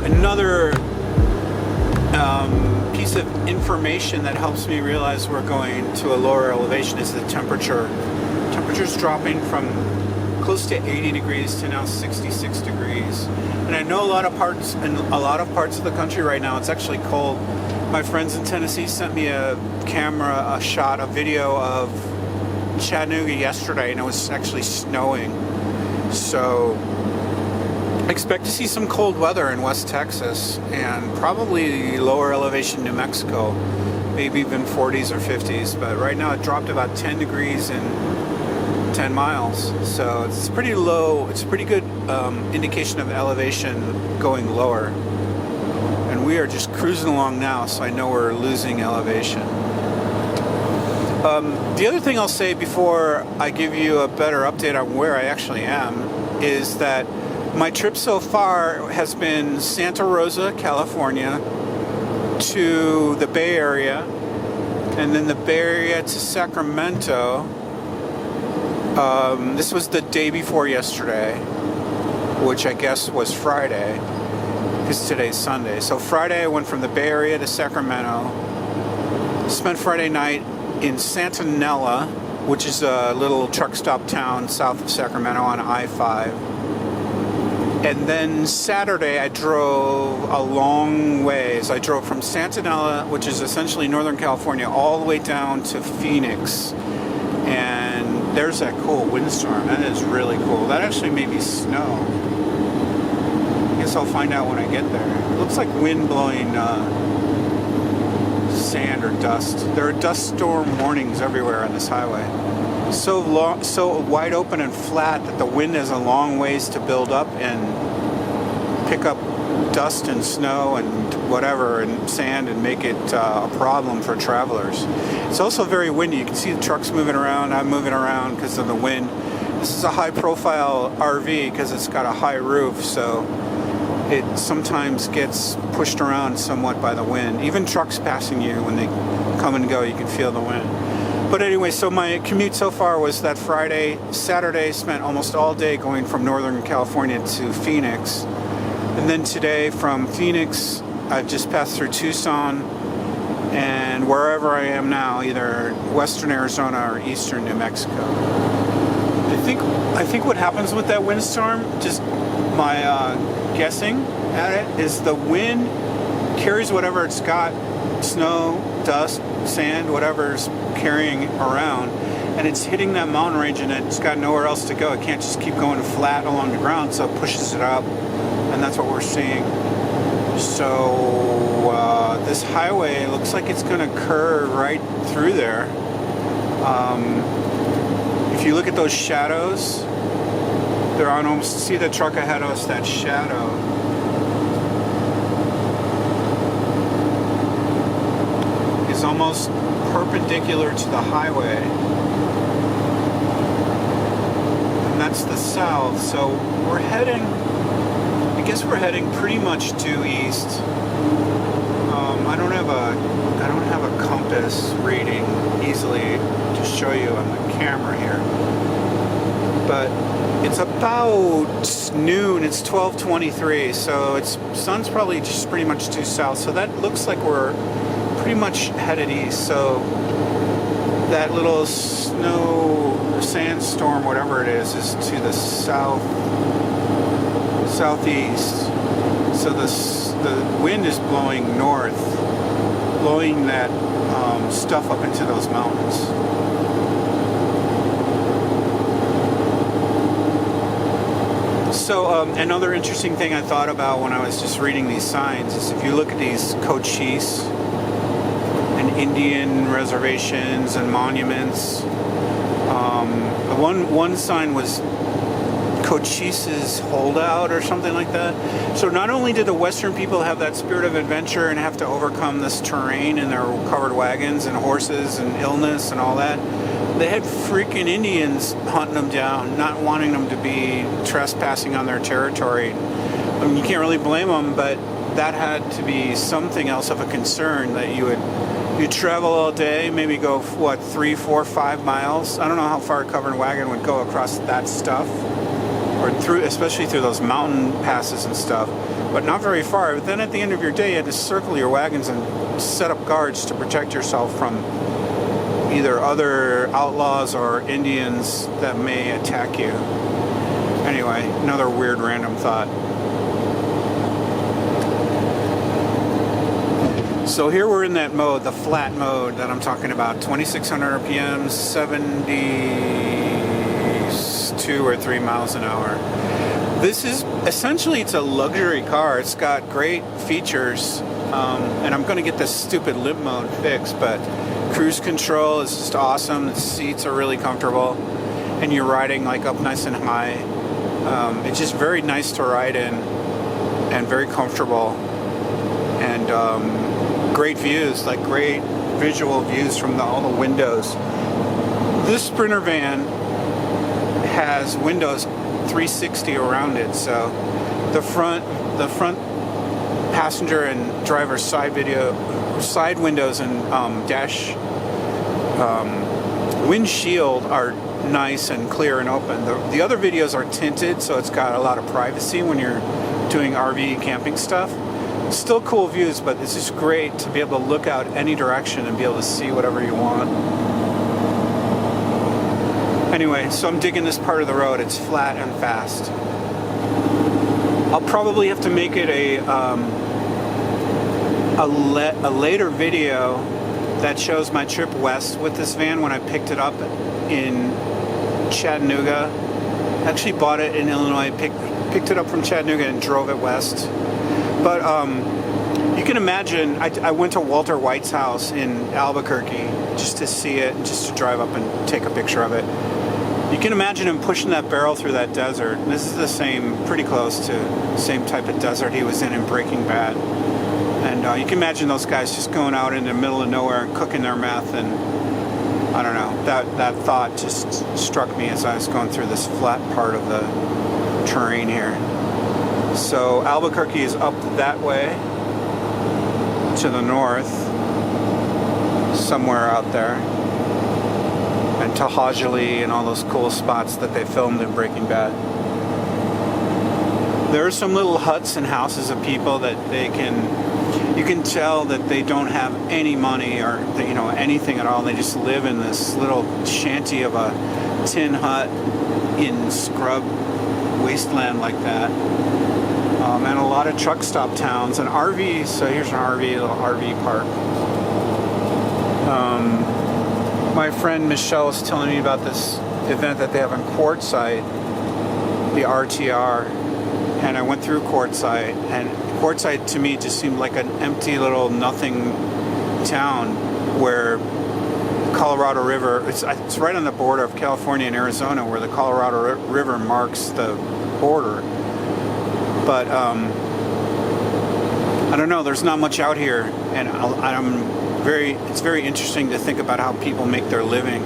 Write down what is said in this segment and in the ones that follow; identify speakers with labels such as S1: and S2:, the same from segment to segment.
S1: another piece of information that helps me realize we're going to a lower elevation is the temperature. Temperature's dropping from close to 80 degrees to now 66 degrees. And I know a lot of parts of the country right now, it's actually cold. My friends in Tennessee sent me a video of Chattanooga yesterday, and it was actually snowing. So expect to see some cold weather in West Texas and probably lower elevation New Mexico, maybe even 40s or 50s. But right now it dropped about 10 degrees in 10 miles. So it's pretty low. It's a pretty good indication of elevation going lower. And we are just cruising along now, so I know we're losing elevation. The other thing I'll say before I give you a better update on where I actually am is that my trip so far has been Santa Rosa, California, to the Bay Area, and then the Bay Area to Sacramento. This was the day before yesterday, which I guess was Friday, because today's Sunday. So Friday I went from the Bay Area to Sacramento, spent Friday night in Santanella, which is a little truck stop town south of Sacramento on I-5. And then Saturday I drove a long ways. I drove from Santanella, which is essentially Northern California, all the way down to Phoenix. And there's that cool windstorm. That is really cool. That actually made me snow. I guess I'll find out when I get there. It looks like wind blowing sand or dust. There are dust storm warnings everywhere on this highway. So wide open and flat that the wind has a long ways to build up and pick up dust and snow and whatever and sand and make it a problem for travelers. It's also very windy. You can see the trucks moving around. I'm moving around because of the wind. This is a high profile RV because it's got a high roof, so it sometimes gets pushed around somewhat by the wind. Even trucks passing you, when they come and go, you can feel the wind. But anyway, so my commute so far was that Friday. Saturday spent almost all day going from Northern California to Phoenix. And then today from Phoenix, I've just passed through Tucson and wherever I am now, either western Arizona or eastern New Mexico. I think what happens with that windstorm, just my guessing at it, is the wind carries whatever it's got, snow, dust, sand, whatever's carrying around, and it's hitting that mountain range and it's got nowhere else to go. It can't just keep going flat along the ground, so it pushes it up, and that's what we're seeing. So this highway looks like it's going to curve right through there. If you look at those shadows, they're on almost, see the truck ahead of us, that shadow. Is almost perpendicular to the highway. And that's the south. So we're heading, I guess we're heading pretty much due east. I don't have a compass reading easily to show you on the camera here. But it's about noon. It's 12:23, so sun's probably just pretty much due south. So that looks like we're pretty much headed east. So that little snow sandstorm, whatever it is to the southeast. So the wind is blowing north, blowing that stuff up into those mountains. So another interesting thing I thought about when I was just reading these signs is if you look at these Cochise and Indian reservations and monuments, one sign was Cochise's holdout or something like that. So not only did the Western people have that spirit of adventure and have to overcome this terrain in their covered wagons and horses and illness and all that, they had freaking Indians hunting them down, not wanting them to be trespassing on their territory. I mean, you can't really blame them, but that had to be something else of a concern, that you travel all day, maybe go, 3, 4, 5 miles. I don't know how far a covered wagon would go across that stuff, or especially through those mountain passes and stuff. but not very far. But then at the end of your day, you had to circle your wagons and set up guards to protect yourself from either other outlaws or Indians that may attack you. Anyway, another weird random thought. So here we're in that mode, the flat mode that I'm talking about, 2600 RPM, 72 or 3 miles an hour. This is essentially, it's a luxury car. It's got great features, and I'm going to get this stupid limp mode fixed, but cruise control is just awesome. The seats are really comfortable, and you're riding like up nice and high. It's just very nice to ride in and very comfortable, and great views, like great visual views from all the windows. This Sprinter van has windows 360 around it, so the front passenger and driver's side windows and dash windshield are nice and clear and open. The other videos are tinted, so it's got a lot of privacy when you're doing RV camping stuff. Still cool views, but it's just great to be able to look out any direction and be able to see whatever you want. Anyway, so I'm digging this part of the road. It's flat and fast. I'll probably have to make it a later video that shows my trip west with this van when I picked it up in Chattanooga. I actually bought it in Illinois, picked it up from Chattanooga and drove it west. But you can imagine, I went to Walter White's house in Albuquerque just to see it, just to drive up and take a picture of it. You can imagine him pushing that barrel through that desert. This is the same, pretty close to the same type of desert he was in Breaking Bad. And you can imagine those guys just going out in the middle of nowhere and cooking their meth. And I don't know, that thought just struck me as I was going through this flat part of the terrain here. So Albuquerque is up that way to the north, somewhere out there, and Tahajali and all those cool spots that they filmed in Breaking Bad. There are some little huts and houses of people that you can tell that they don't have any money or anything at all. They just live in this little shanty of a tin hut in scrub wasteland like that. And a lot of truck stop towns and RVs. So here's an RV, a little RV park. My friend Michelle was telling me about this event that they have in Quartzsite, the RTR, and I went through Quartzsite, and Quartzsite to me just seemed like an empty little nothing town where Colorado River, it's right on the border of California and Arizona, where the Colorado River marks the border. But I don't know, there's not much out here, and it's very interesting to think about how people make their living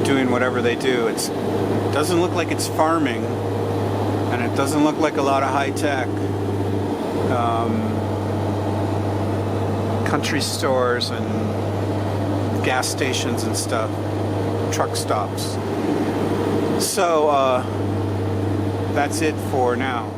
S1: doing whatever they do. It doesn't look like it's farming, and it doesn't look like a lot of high tech. Country stores and gas stations and stuff, truck stops. So that's it for now.